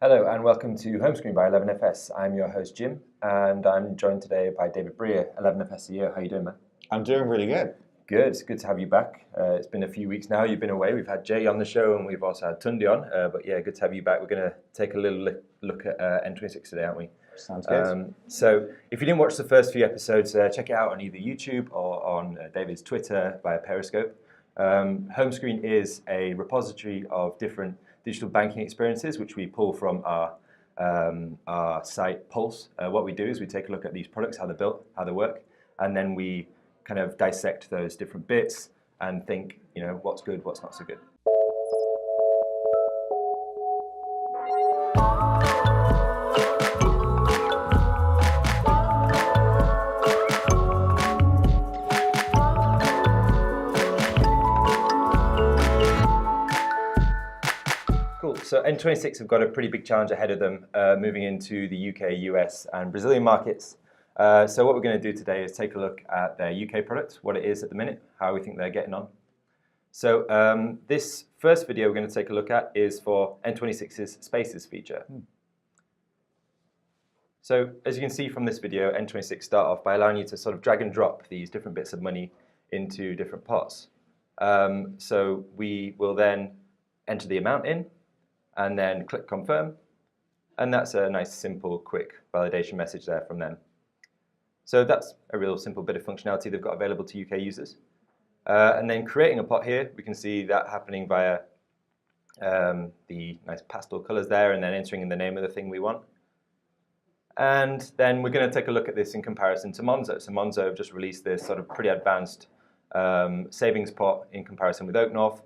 Hello and welcome to Homescreen by 11FS. I'm your host Jim and I'm joined today by David Breer, 11FS a year. How you doing, man? I'm doing really good. Good, it's good to have you back. It's been a few weeks now, you've been away. We've had Jay on the show and we've also had Tundi on. But yeah, good to have you back. We're going to take a little look at N26 today, aren't we? Sounds good. So if you didn't watch the first few episodes, check it out on either YouTube or on David's Twitter via Periscope. Homescreen is a repository of different digital banking experiences, which we pull from our site Pulse. What we do is we take a look at these products, how they're built, how they work, and then we kind of dissect those different bits and think, you know, what's good, what's not so good. Cool. So N26 have got a pretty big challenge ahead of them, moving into the UK, US, and Brazilian markets. So what we're going to do today is take a look at their UK product, what it is at the minute, how we think they're getting on. So this first video we're going to take a look at is for N26's Spaces feature. So as you can see from this video, N26 start off by allowing you to sort of drag and drop these different bits of money into different pots. So we will then enter the amount in, and then click confirm, and that's a nice, simple, quick validation message there from them. So that's a real simple bit of functionality they've got available to UK users. And then creating a pot here, we can see that happening via the nice pastel colors there, and then entering in the name of the thing we want. And then we're going to take a look at this in comparison to Manzo. So Manzo have just released this sort of pretty advanced savings pot in comparison with Oaknorth.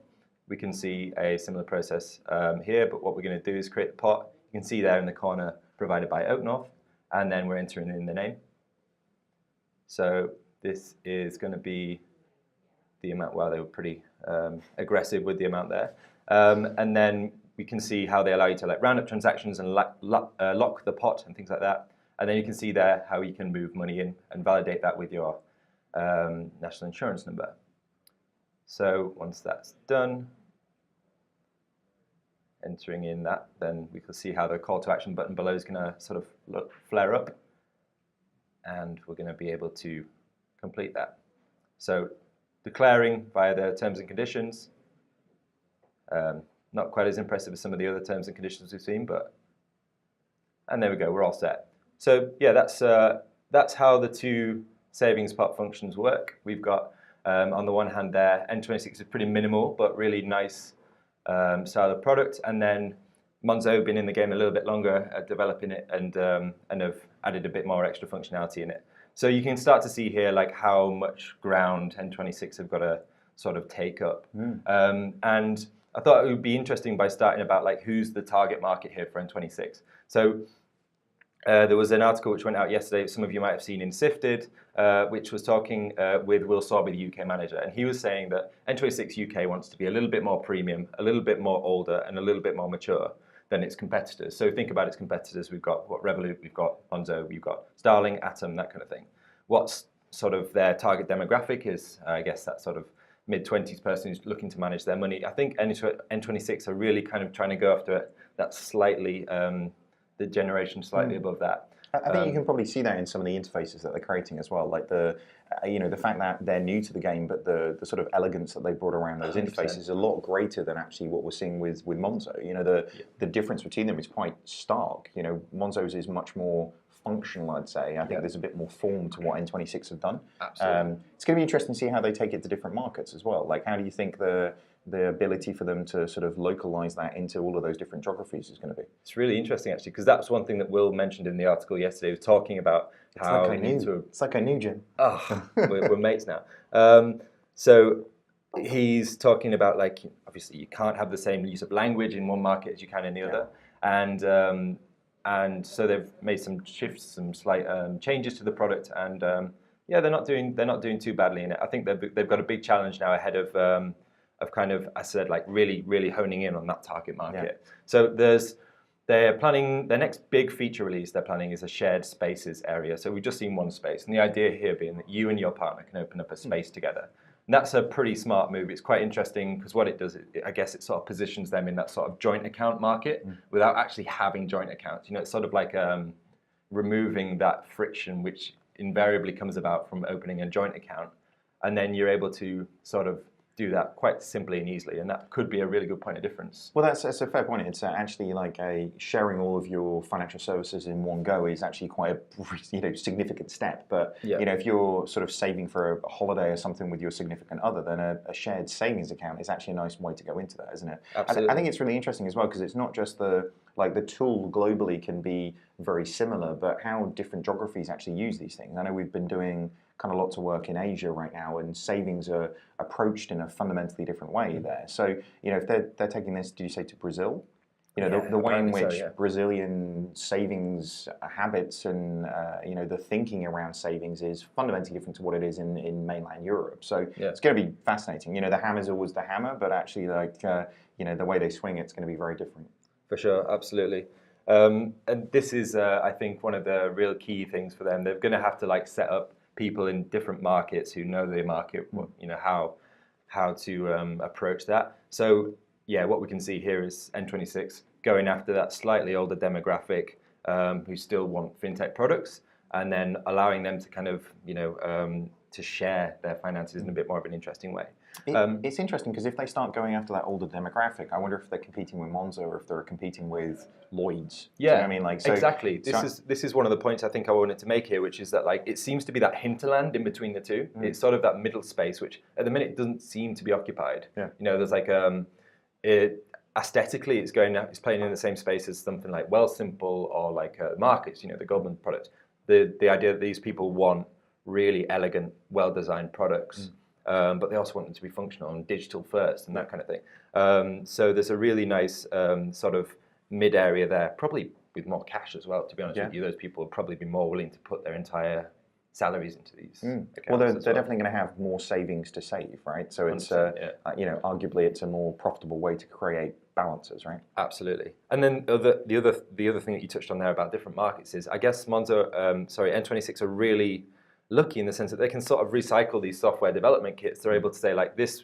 We can see a similar process here, but what we're going to do is create the pot. You can see there in the corner provided by Oaknorth, and then we're entering in the name. So this is going to be the amount. Well, they were pretty aggressive with the amount there. And then we can see how they allow you to like round up transactions and lock the pot and things like that. And then you can see there how you can move money in and validate that with your national insurance number. So once that's done, entering in that, then we can see how the call to action button below is going to sort of flare up, and we're going to be able to complete that. So declaring via the terms and conditions, not quite as impressive as some of the other terms and conditions we've seen, but, and there we go, we're all set. So yeah, that's how the two savings pot functions work. We've got on the one hand there, N26 is pretty minimal, but really nice style of product. And then Manzo have been in the game a little bit longer at developing it and have added a bit more extra functionality in it. So you can start to see here like how much ground N26 have got to sort of take up. And I thought it would be interesting by starting about like who's the target market here for N26. So there was an article which went out yesterday, some of you might have seen in Sifted, which was talking with Will Sorby, the UK manager, and he was saying that N26 UK wants to be a little bit more premium, a little bit more older, and a little bit more mature than its competitors. So think about its competitors. We've got Revolut, we've got Manzo, we've got Starling, Atom, that kind of thing. What's sort of their target demographic is, I guess, that sort of mid-20s person who's looking to manage their money. I think N26 are really kind of trying to go after that slightly, the generation slightly above that. I think you can probably see that in some of the interfaces that they're creating as well, like the fact that they're new to the game, but the sort of elegance that they brought around those 100%. Interfaces is a lot greater than actually what we're seeing with Manzo. You know, the difference between them is quite stark. You know, Manzo's is much more functional, I'd say. I think there's a bit more form to what N26 have done. Absolutely. It's going to be interesting to see how they take it to different markets as well. Like, how do you think the ability for them to sort of localize that into all of those different geographies is going to be? It's really interesting, actually, because that's one thing that Will mentioned in the article yesterday. He was talking about how it's like I knew Jim. Oh, we're mates now. So he's talking about, like, obviously you can't have the same use of language in one market as you can in the other, and so they've made some shifts, some slight changes to the product, and yeah, they're not doing too badly in it. I think they've got a big challenge now ahead of kind of, I said, like really honing in on that target market. Yeah. So they're planning their next big feature release. They're planning is a shared spaces area. So we've just seen one space, and the idea here being that you and your partner can open up a space together. And that's a pretty smart move. It's quite interesting because what it does, I guess it sort of positions them in that sort of joint account market without actually having joint accounts. You know, it's sort of like removing that friction which invariably comes about from opening a joint account. And then you're able to sort of do that quite simply and easily, and that could be a really good point of difference. Well, that's a fair point. It's actually like sharing all of your financial services in one go is actually quite a significant step. But if you're sort of saving for a holiday or something with your significant other, then a shared savings account is actually a nice way to go into that, isn't it? Absolutely. I think it's really interesting as well because it's not just the tool globally can be very similar, but how different geographies actually use these things. I know we've been doing kind of lots of work in Asia right now, and savings are approached in a fundamentally different way there. So, if they're taking this, did you say to Brazil? The way in which Brazilian savings habits and the thinking around savings is fundamentally different to what it is in mainland Europe. So it's going to be fascinating. The hammer is always the hammer, but actually, the way they swing it's going to be very different. For sure, absolutely. And this is, I think, one of the real key things for them. They're going to have to set up people in different markets who know their market, how to approach that. So what we can see here is N26 going after that slightly older demographic who still want fintech products, and then allowing them to kind of to share their finances in a bit more of an interesting way. It's interesting because if they start going after that older demographic, I wonder if they're competing with Monzo or if they're competing with Lloyd's. Yeah, I mean, exactly. This is one of the points I think I wanted to make here, which is that it seems to be that hinterland in between the two. It's sort of that middle space, which at the minute doesn't seem to be occupied. Yeah. There's aesthetically, it's playing in the same space as something like Wealthsimple or Markets. The Goldman product. The idea that these people want really elegant, well-designed products. But they also want them to be functional and digital first and that kind of thing. So there's a really nice sort of mid area there, probably with more cash as well, to be honest with you. Those people would probably be more willing to put their entire salaries into these accounts. Well, they're definitely going to have more savings to save, right? So it's, arguably it's a more profitable way to create balances, right? Absolutely. And then the other thing that you touched on there about different markets is, I guess N26 are really lucky in the sense that they can sort of recycle these software development kits. They're able to say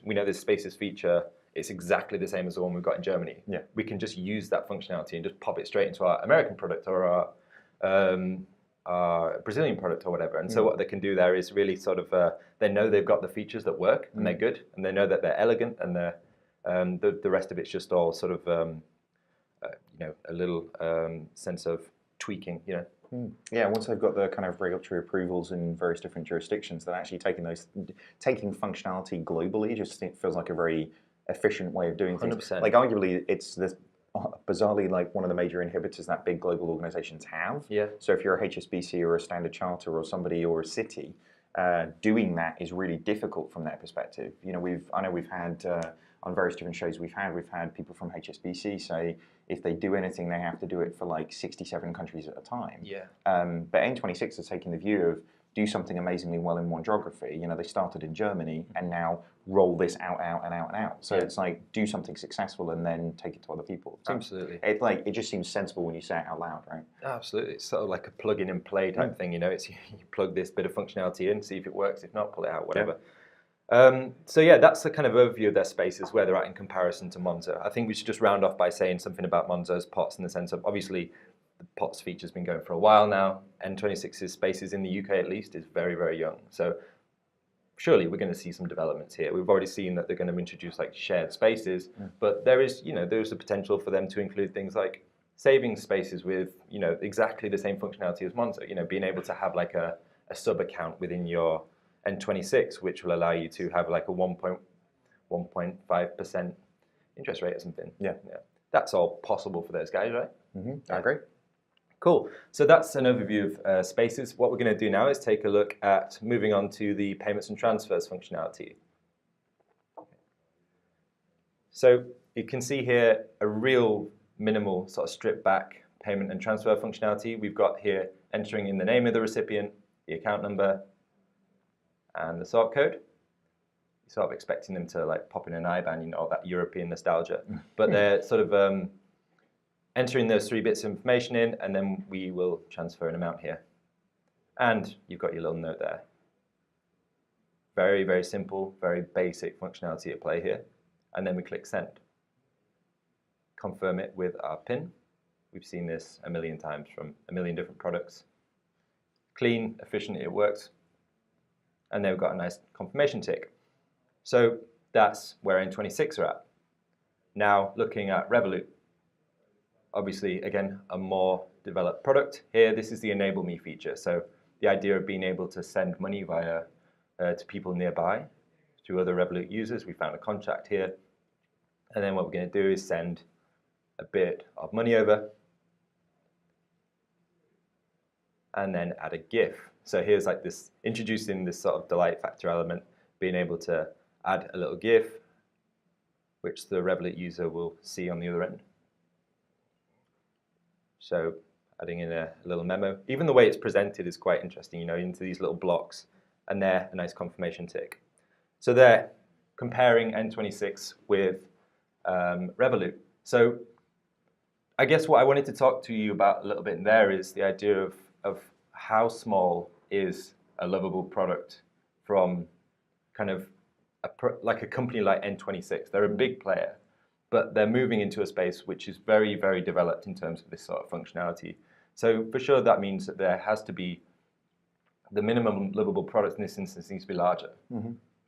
we know this Spaces feature, it's exactly the same as the one we've got in Germany. Yeah. We can just use that functionality and just pop it straight into our American product or our Brazilian product or whatever. And so what they can do there is really sort of, they know they've got the features that work and they're good, and they know that they're elegant, and the rest of it's just all sort of, a little sense of tweaking, Yeah, once they've got the kind of regulatory approvals in various different jurisdictions, then actually taking functionality globally just feels like a very efficient way of doing things. 100%. Arguably, it's this bizarrely one of the major inhibitors that big global organizations have. Yeah. So if you're a HSBC or a Standard Charter or somebody or a Citi, doing that is really difficult from their perspective. I know we've had on various different shows we've had people from HSBC say if they do anything, they have to do it for 67 countries at a time. Yeah. But N26 is taking the view of do something amazingly well in one geography. They started in Germany and now roll this out. So it's do something successful and then take it to other people. So absolutely. It just seems sensible when you say it out loud, right? Absolutely. It's sort of like a plug in and play type thing. It's you plug this bit of functionality in, see if it works. If not, pull it out, whatever. Yeah. That's the kind of overview of their spaces, where they're at in comparison to Monzo. I think we should just round off by saying something about Monzo's pots in the sense of, obviously, the pots feature's been going for a while now. N26's spaces in the UK at least is very, very young. So surely we're going to see some developments here. We've already seen that they're going to introduce shared spaces, but there's a potential for them to include things like savings spaces with exactly the same functionality as Monzo. Being able to have a sub account within your N26, which will allow you to have a 1.5% interest rate or something. Yeah. That's all possible for those guys, right? I agree. Cool. So that's an overview of spaces. What we're going to do now is take a look at moving on to the payments and transfers functionality. So you can see here a real minimal sort of stripped back payment and transfer functionality. We've got here entering in the name of the recipient, the account number, and the sort code. You're sort of expecting them to pop in an IBAN, that European nostalgia. But they're sort of entering those 3 bits of information in, and then we will transfer an amount here. And you've got your little note there. very, very simple, very basic functionality at play here. And then we click send. Confirm it with our PIN. We've seen this a million times from a million different products. Clean, efficient, it works. And then we've got a nice confirmation tick. So that's where N26 are at. Now looking at Revolut. Obviously, again, a more developed product. Here, this is the Enable Me feature. So the idea of being able to send money via to people nearby, to other Revolut users. We found a contract here. And then what we're going to do is send a bit of money over and then add a GIF. So here's like this, introducing this sort of delight factor element, being able to add a little GIF, which the Revolut user will see on the other end. So adding in a little memo. Even the way it's presented is quite interesting, you know, into these little blocks, and there, a nice confirmation tick. So there, comparing N26 with Revolut. So I guess what I wanted to talk to you about a little bit in there is the idea of how small is a lovable product from kind of like a company like N26. They're a big player, but they're moving into a space which is very, very developed in terms of this sort of functionality. So for sure, that means that there has to be the minimum livable product in this instance needs to be larger.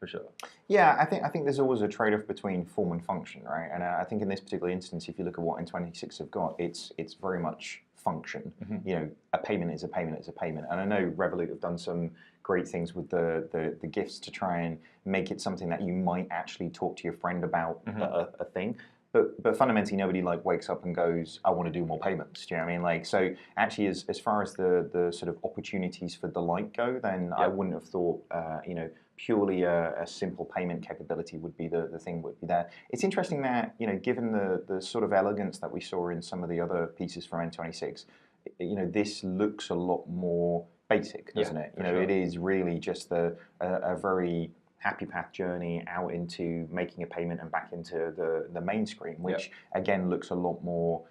For sure. Yeah, I think there's always a trade-off between form and function, right? And I think in this particular instance, if you look at what N26 have got, it's very much function. You know, a payment is a payment is a payment. And I know Revolut have done some great things with the gifts to try and make it something that you might actually talk to your friend about a thing. But fundamentally, nobody like wakes up and goes, I want to do more payments. Do you know what I mean? Like, so actually, as far as the sort of opportunities for delight go, then I wouldn't have thought, you know, purely a simple payment capability would be the thing would be there. It's interesting that, you know, given the sort of elegance that we saw in some of the other pieces from N26, you know, this looks a lot more basic, doesn't it? You know, it is really just a very happy path journey out into making a payment and back into the main screen, which again looks a lot more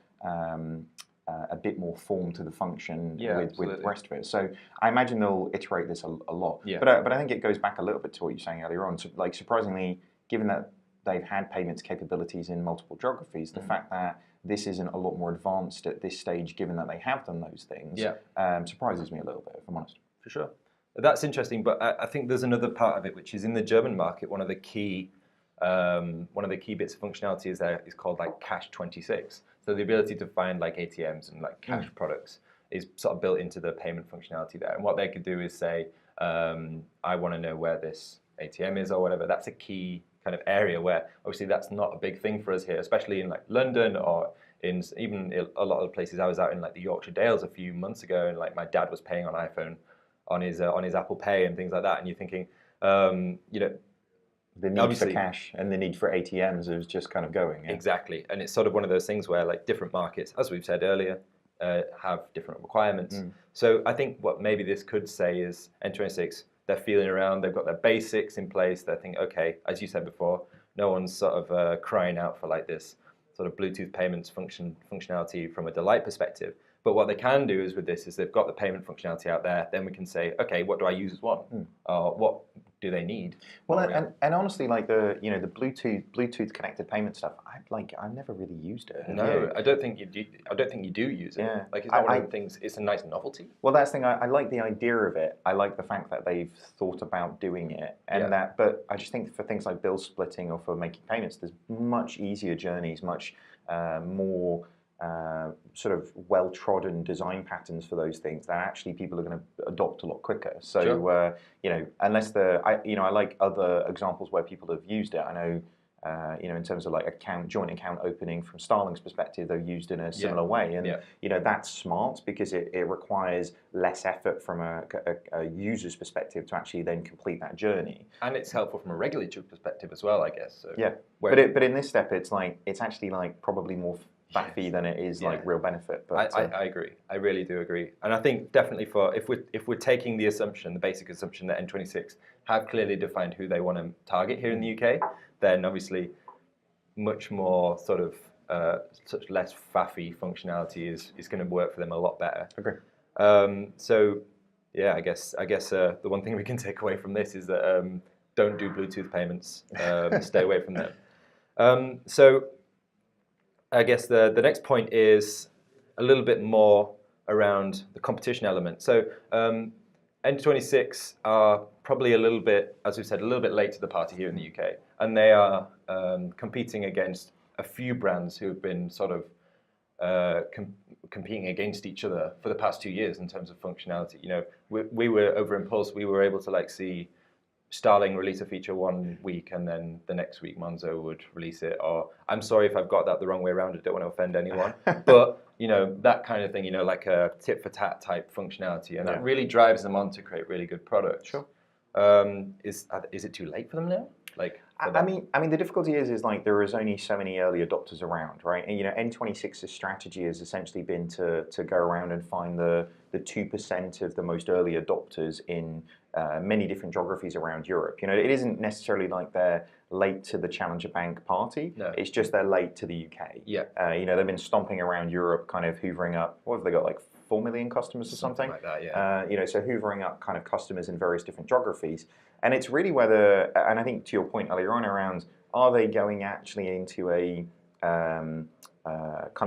a bit more form to the function with the rest of it. So I imagine they'll iterate this a lot. But I think it goes back a little bit to what you were saying earlier on. So, like, surprisingly, given that they've had payments capabilities in multiple geographies, the fact that this isn't a lot more advanced at this stage, given that they have done those things, surprises me a little bit, if I'm honest. For sure. That's interesting, but I think there's another part of it, which is in the German market. One of the key bits of functionality is called like Cash 26. So the ability to find like ATMs and like cash products is sort of built into the payment functionality there. And what they could do is say, I want to know where this ATM is or whatever. That's a key kind of area where obviously that's not a big thing for us here, especially in like London or in even a lot of the places. I was out in like the Yorkshire Dales a few months ago, and like my dad was paying on iPhone on his Apple Pay and things like that, and you're thinking, you know, the need for cash and the need for ATMs is just kind of going. Exactly, and it's sort of one of those things where like different markets, as we've said earlier, have different requirements. So I think what maybe this could say is N26, they're feeling around, they've got their basics in place, they think, okay, as you said before, no one's sort of crying out for like this sort of Bluetooth payments functionality from a delight perspective. But what they can do is with this is they've got the payment functionality out there. Then we can say, okay, what do our users want? What do they need? Well, and honestly, like the Bluetooth connected payment stuff, I've never really used it. No, I don't think you do. I don't think you do use it. Yeah. Like it's not one of the things. It's a nice novelty. Well, that's the thing. I like the idea of it. I like the fact that they've thought about doing it, and that. But I just think for things like bill splitting or for making payments, there's much easier journeys, much more. Sort of well-trodden design patterns for those things that actually people are going to adopt a lot quicker. So you know, unless I like other examples where people have used it. I know you know, in terms of like joint account opening from Starling's perspective, they're used in a similar way, and you know, that's smart because it requires less effort from a user's perspective to actually then complete that journey. And it's helpful from a regulatory perspective as well, I guess. So but in this step, it's actually like probably more faffy than it is like real benefit. But I agree. I really do agree. And I think definitely for if we're taking the assumption, the basic assumption that N26 have clearly defined who they want to target here in the UK, then obviously much more sort of such less faffy functionality is going to work for them a lot better. Okay. So yeah, I guess the one thing we can take away from this is that don't do Bluetooth payments. Stay away from them. So I guess the next point is a little bit more around the competition element. So N26 are probably a little bit, as we've said, a little bit late to the party here in the UK, and they are competing against a few brands who have been sort of competing against each other for the past 2 years in terms of functionality. You know, we were over Impulse, we were able to like see Starling release a feature 1 week and then the next week Manzo would release it. Or I'm sorry if I've got that the wrong way around, I don't want to offend anyone. But you know, that kind of thing, you know, like a tit for tat type functionality, and that really drives them on to create really good products. Sure. Is it too late for them now? Like, I mean, the difficulty is like there is only so many early adopters around, right? And you know, N26's strategy has essentially been to go around and find the 2% of the most early adopters in many different geographies around Europe. You know, it isn't necessarily like they're late to the Challenger Bank party. No. It's just they're late to the UK. Yeah. You know, they've been stomping around Europe, kind of hoovering up. What have they got? Like 4 million customers or something like that. Yeah. You know, so hoovering up kind of customers in various different geographies. And it's really whether, and I think to your point earlier on around, are they going actually into a kind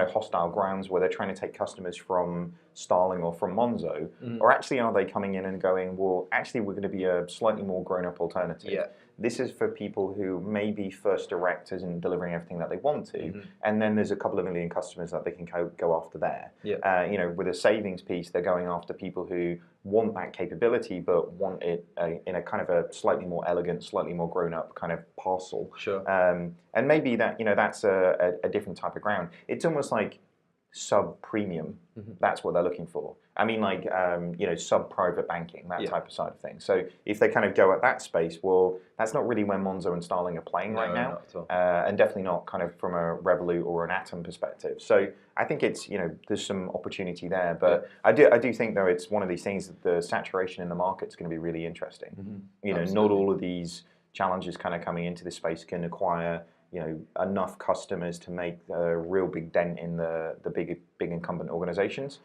of hostile grounds where they're trying to take customers from Starling or from Manzo, or actually are they coming in and going, well, actually we're going to be a slightly more grown-up alternative. Yeah. This is for people who may be first direct as in delivering everything that they want to, and then there's a couple of million customers that they can go after there. Yeah. You know, with a savings piece, they're going after people who want that capability, but want it in a kind of a slightly more elegant, slightly more grown-up kind of parcel. Sure. And maybe that, you know, that's a different type of ground. It's almost like sub-premium. That's what they're looking for. I mean, like, you know, sub-private banking, that type of side of things. So if they kind of go at that space, well, that's not really where Manzo and Starling are playing right now. Not at all. And definitely not kind of from a Revolut or an Atom perspective. So I think it's, you know, there's some opportunity there. But I do think, though, it's one of these things that the saturation in the market is going to be really interesting. You know, Absolutely. not all of these challenges kind of coming into this space can acquire, you know, enough customers to make a real big dent in the big incumbent organizations.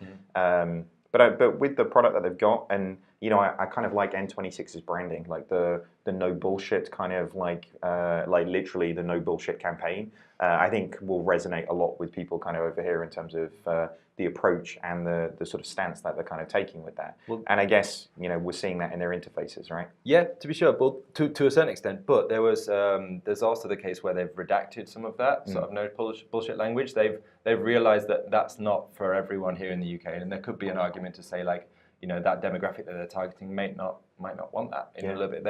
But with the product that they've got, and you know, I kind of like N26's branding, like the no bullshit kind of like literally the no bullshit campaign. I think will resonate a lot with people kind of over here in terms of the approach and the sort of stance that they're kind of taking with that. Well, and I guess, you know, we're seeing that in their interfaces, right? Yeah, to be sure, but to a certain extent. But there's also the case where they've redacted some of that sort of no bullshit language. They've realised that that's not for everyone here in the UK, and there could be an argument to say like, you know, that demographic that they're targeting might not want that in a little bit.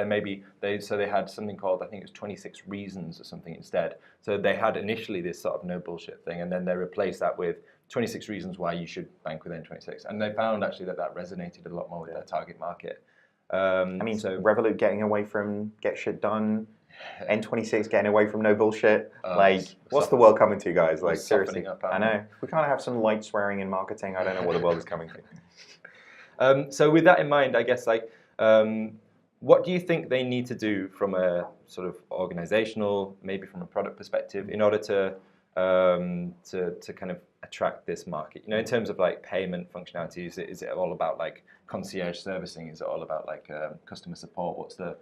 They had something called, I think it was 26 reasons or something instead. So they had initially this sort of no bullshit thing, and then they replaced that with 26 reasons why you should bank with N26. And they found actually that resonated a lot more with their target market. I mean, so Revolut getting away from get shit done, N26 getting away from no bullshit. What's the world coming to, guys? Like, seriously. I know. We can't have some light swearing in marketing. I don't know what the world is coming to. So with that in mind, I guess, like, what do you think they need to do from a sort of organizational, maybe from a product perspective, in order to kind of attract this market? You know, in terms of like payment functionality, is it all about like concierge servicing? Is it all about like customer support? What's the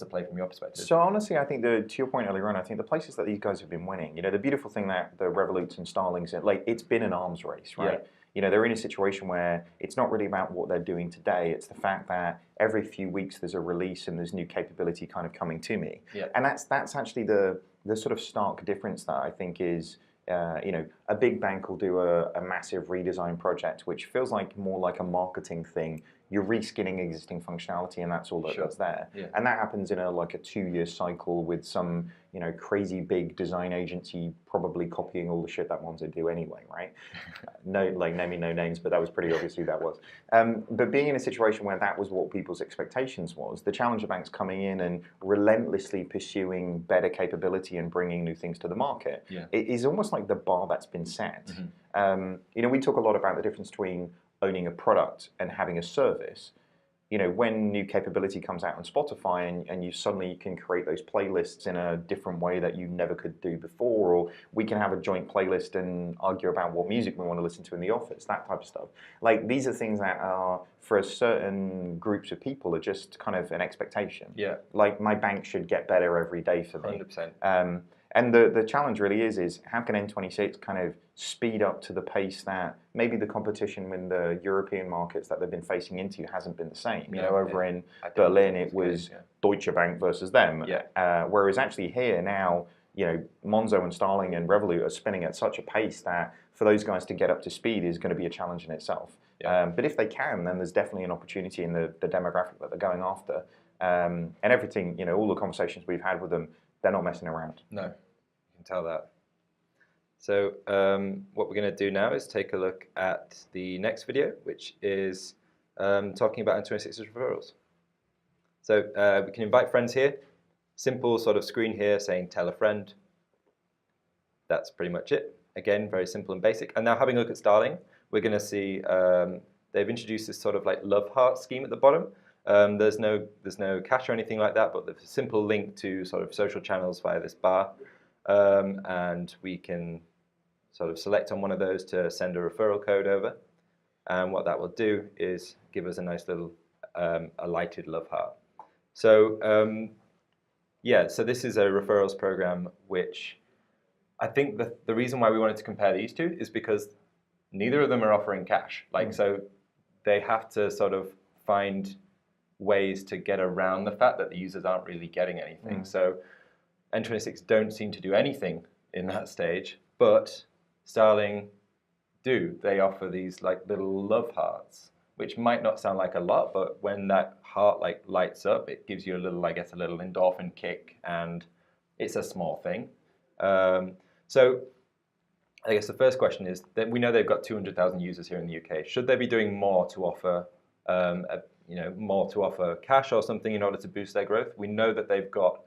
play from your perspective? So honestly, I think to your point earlier on, I think the places that these guys have been winning, you know, the beautiful thing that the Revoluts and Starlings, like, it's been an arms race, right? Yeah. You know, they're in a situation where it's not really about what they're doing today. It's the fact that every few weeks there's a release and there's new capability kind of coming to me. Yeah. And that's actually the sort of stark difference that I think is, you know, a big bank will do a massive redesign project, which feels like more like a marketing thing. You're reskinning existing functionality, and that's all that's there. Yeah. And that happens in a 2-year cycle with some, you know, crazy big design agency probably copying all the shit that Manzo do anyway, right? No, like naming no names, but that was pretty obvious who that was. But being in a situation where that was what people's expectations was, the challenger banks coming in and relentlessly pursuing better capability and bringing new things to the market, it is almost like the bar that's been set. Mm-hmm. You know, we talk a lot about the difference between owning a product and having a service. when new capability comes out on Spotify and you suddenly can create those playlists in a different way that you never could do before, or we can have a joint playlist and argue about what music we want to listen to in the office, that type of stuff. Like, these are things that are, for a certain groups of people, are just kind of an expectation. Yeah. Like, my bank should get better every day for me. 100%. And the challenge really is how can N26 kind of speed up to the pace that maybe the competition in the European markets that they've been facing into hasn't been the same. Over in Berlin, it was Deutsche Bank versus them. Whereas actually here now, Monzo and Starling and Revolut are spinning at such a pace that for those guys to get up to speed is going to be a challenge in itself. But if they can, then there's definitely an opportunity in the demographic that they're going after. And everything, all the conversations we've had with them, they're not messing around. No, you can tell that. So what we're going to do now is take a look at the next video, which is talking about N26's referrals. So we can invite friends here. Simple sort of screen here saying tell a friend. That's pretty much it. Again, very simple and basic. And now having a look at Starling, we're going to see they've introduced this sort of like love heart scheme at the bottom. There's no cash or anything like that, but there's a simple link to sort of social channels via this bar. And we can sort of select on one of those to send a referral code over. And what that will do is give us a nice little a lighted love heart. So so this is a referrals program, which I think the reason why we wanted to compare these two is because neither of them are offering cash. So they have to sort of find ways to get around the fact that the users aren't really getting anything. So N26 don't seem to do anything in that stage, but Starling do. They offer these like little love hearts, which might not sound like a lot, but when that heart like lights up, it gives you a little, I guess, a little endorphin kick, and it's a small thing. So I guess the first question is that we know they've got 200,000 users here in the UK. Should they be doing more to offer more to offer cash or something in order to boost their growth? We know that they've got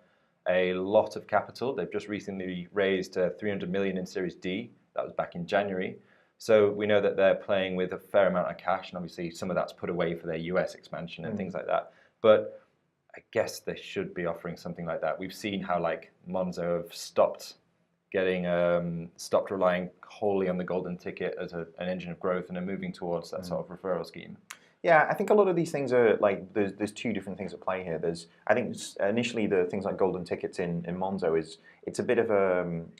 a lot of capital. They've just recently raised 300 million in Series D. That was back in January. So we know that they're playing with a fair amount of cash, and obviously some of that's put away for their US expansion and things like that. But I guess they should be offering something like that. We've seen how like Manzo have stopped relying wholly on the golden ticket as an engine of growth and are moving towards that sort of referral scheme. Yeah, I think a lot of these things are like there's two different things at play here. I think initially the things like golden tickets in Monzo it's a bit of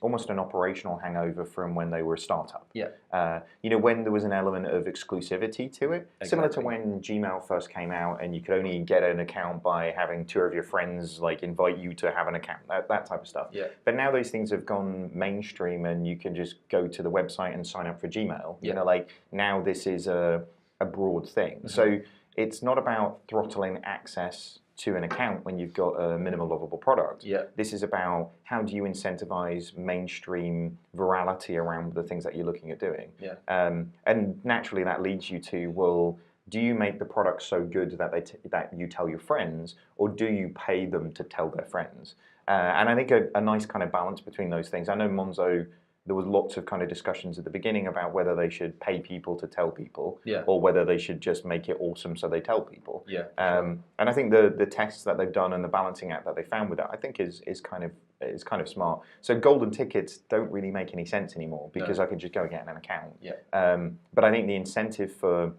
almost an operational hangover from when they were a startup. Yeah. When there was an element of exclusivity to it, similar to when Gmail first came out and you could only get an account by having 2 of your friends like invite you to have an account, that type of stuff. Yeah. But now those things have gone mainstream and you can just go to the website and sign up for Gmail. Yeah. Now this is a broad thing. So it's not about throttling access to an account when you've got a minimal lovable product. Yeah. This is about how do you incentivize mainstream virality around the things that you're looking at doing. Yeah. And naturally that leads you to, well, do you make the product so good that that you tell your friends, or do you pay them to tell their friends? And I think a nice kind of balance between those things. I know Monzo, there was lots of kind of discussions at the beginning about whether they should pay people to tell people, or whether they should just make it awesome so they tell people. Yeah. And I think the tests that they've done and the balancing act that they found with that, I think is kind of smart. So golden tickets don't really make any sense anymore because I can just go and get an account. Yeah. But I think the incentive for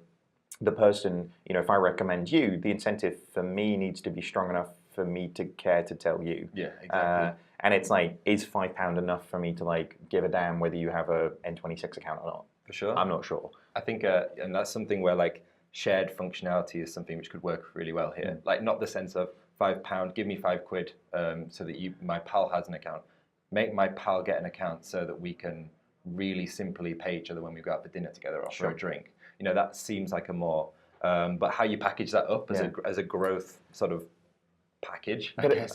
the person, if I recommend you, the incentive for me needs to be strong enough for me to care to tell you. Yeah, exactly. And it's like, is £5 enough for me to like give a damn whether you have a N26 account or not? For sure. I'm not sure. I think, and that's something where like shared functionality is something which could work really well here. Like not the sense of £5, give me £5 so that my pal has an account. Make my pal get an account so that we can really simply pay each other when we go out for dinner together or for a drink. That seems like a more, but how you package that up as a growth sort of package,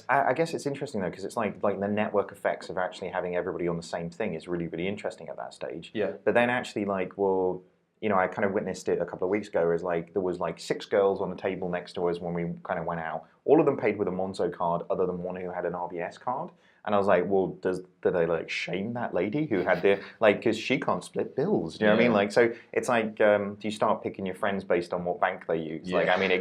I guess it's interesting though, because it's like the network effects of actually having everybody on the same thing is really, really interesting at that stage. Yeah. But then actually I kind of witnessed it a couple of weeks ago as there was 6 girls on the table next to us when we kind of went out. All of them paid with a Monzo card other than one who had an RBS card. And I was like, well, do they like shame that lady who had the like because she can't split bills? Do you know what I mean? Like, so it's like, do you start picking your friends based on what bank they use? Like, I mean,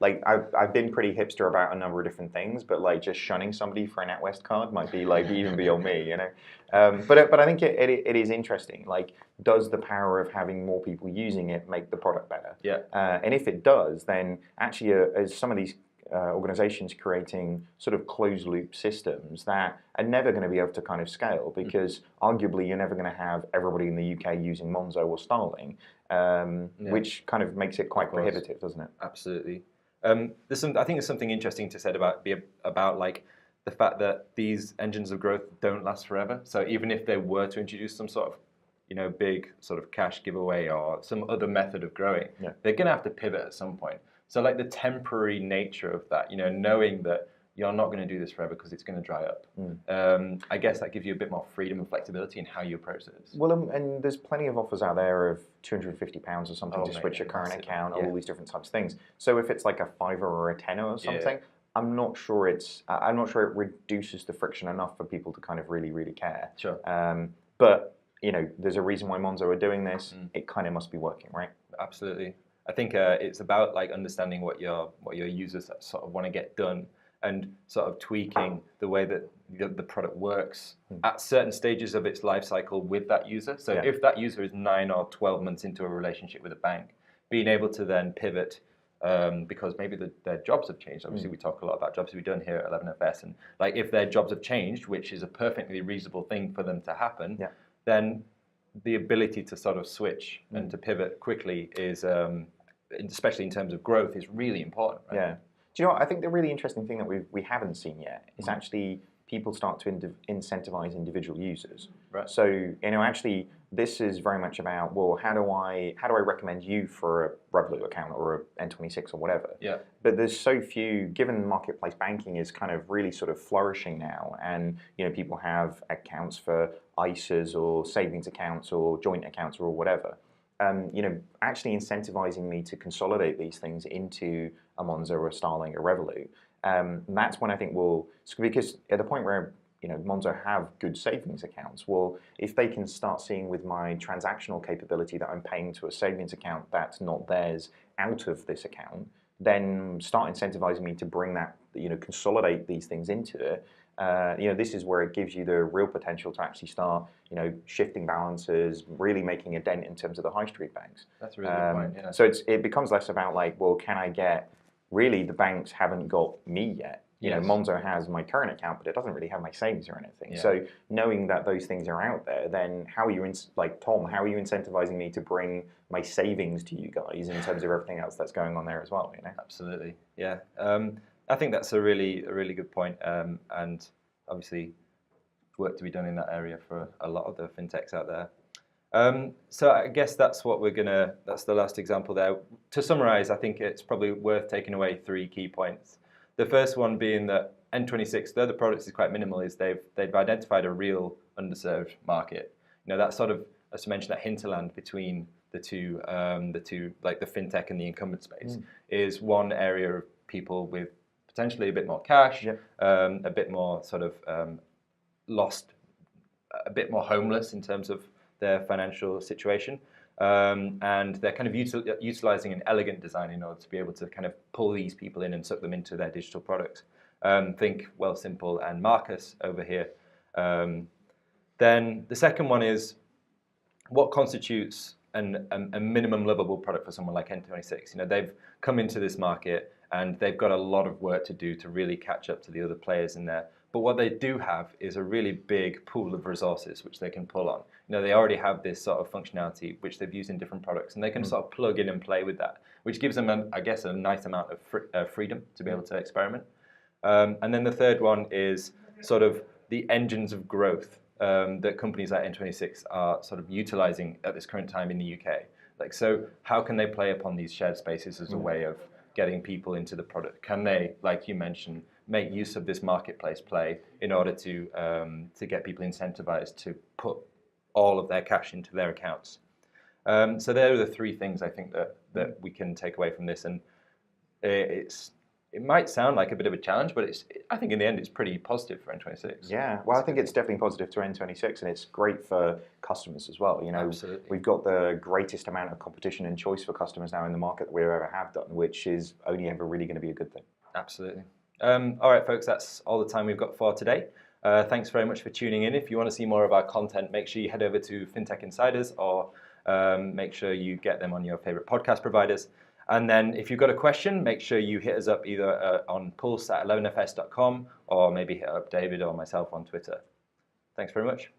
I've been pretty hipster about a number of different things, but like just shunning somebody for a NatWest card might be like even beyond me, you know. But I think it is interesting. Like, does the power of having more people using it make the product better? Yeah. And if it does, then actually, as some of these organizations creating sort of closed loop systems that are never going to be able to kind of scale because arguably you're never going to have everybody in the UK using Monzo or Starling, which kind of makes it quite prohibitive, doesn't it? Absolutely. I think there's something interesting to said about like the fact that these engines of growth don't last forever. So even if they were to introduce some sort of big sort of cash giveaway or some other method of growing, they're going to have to pivot at some point. So like the temporary nature of that, knowing that you're not going to do this forever because it's going to dry up. I guess that gives you a bit more freedom and flexibility in how you approach this. Well, and there's plenty of offers out there of £250 or something to switch your current account, all these different types of things. So if it's like a £5 or a £10 or something, I'm not sure it reduces the friction enough for people to kind of really, really care. Sure. But there's a reason why Monzo are doing this. It kind of must be working, right? Absolutely. I think it's about like understanding what your users sort of want to get done and sort of tweaking the way that the product works at certain stages of its life cycle with that user. So if that user is 9 or 12 months into a relationship with a bank, being able to then pivot because maybe their jobs have changed. Obviously, we talk a lot about jobs we've done here at 11FS, and like if their jobs have changed, which is a perfectly reasonable thing for them to happen, then the ability to sort of switch and to pivot quickly is, especially in terms of growth, is really important. Right? Yeah. Do you know what? I think the really interesting thing that we haven't seen yet is actually people start to incentivize individual users. Right. So actually, this is very much about, well, how do I recommend you for a Revolut account or a N26 or whatever? Yeah. But there's so few, given marketplace banking is kind of really sort of flourishing now, and people have accounts for ISAs or savings accounts or joint accounts or whatever. Actually incentivizing me to consolidate these things into a Monzo or a Starling or Revolut. That's when I think because at the point where Monzo have good savings accounts, well, if they can start seeing with my transactional capability that I'm paying to a savings account that's not theirs out of this account, then start incentivizing me to bring that, consolidate these things into it. This is where it gives you the real potential to actually start, shifting balances, really making a dent in terms of the high street banks. That's a really good point. Yeah. So it becomes less about like, well, can I get? Really, the banks haven't got me yet. Monzo has my current account, but it doesn't really have my savings or anything. Yeah. So knowing that those things are out there, then how are you, Tom? How are you incentivizing me to bring my savings to you guys in terms of everything else that's going on there as well? Absolutely. Yeah. I think that's a really good point, and obviously work to be done in that area for a lot of the fintechs out there. So I guess that's the last example there. To summarize, I think it's probably worth taking away 3 key points. The first one being that N26, though the product is quite minimal, is they've identified a real underserved market. That sort of, as I mentioned, that hinterland between the two, like the fintech and the incumbent space, is one area of people with potentially a bit more cash, a bit more sort of lost, a bit more homeless in terms of their financial situation, and they're kind of utilizing an elegant design in order to be able to kind of pull these people in and suck them into their digital products. Think Wealthsimple and Marcus over here. Then the second one is what constitutes a minimum livable product for someone like N26. They've come into this market and they've got a lot of work to do to really catch up to the other players in there. But what they do have is a really big pool of resources which they can pull on. They already have this sort of functionality which they've used in different products, and they can sort of plug in and play with that, which gives them, I guess, a nice amount of freedom to be able to experiment. And then the third one is sort of the engines of growth that companies like N26 are sort of utilizing at this current time in the UK. So how can they play upon these shared spaces as a way of getting people into the product? Can they, like you mentioned, make use of this marketplace play in order to get people incentivized to put all of their cash into their accounts? So there are the 3 things I think that we can take away from this, and it's it might sound like a bit of a challenge, but I think in the end it's pretty positive for N26. Yeah, well, I think it's definitely positive to N26, and it's great for customers as well. Absolutely. We've got the greatest amount of competition and choice for customers now in the market that we ever have done, which is only ever really going to be a good thing. Absolutely. All right, folks, that's all the time we've got for today. Thanks very much for tuning in. If you want to see more of our content, make sure you head over to FinTech Insiders, or make sure you get them on your favorite podcast providers. And then if you've got a question, make sure you hit us up either on pulse@11fs.com, or maybe hit up David or myself on Twitter. Thanks very much.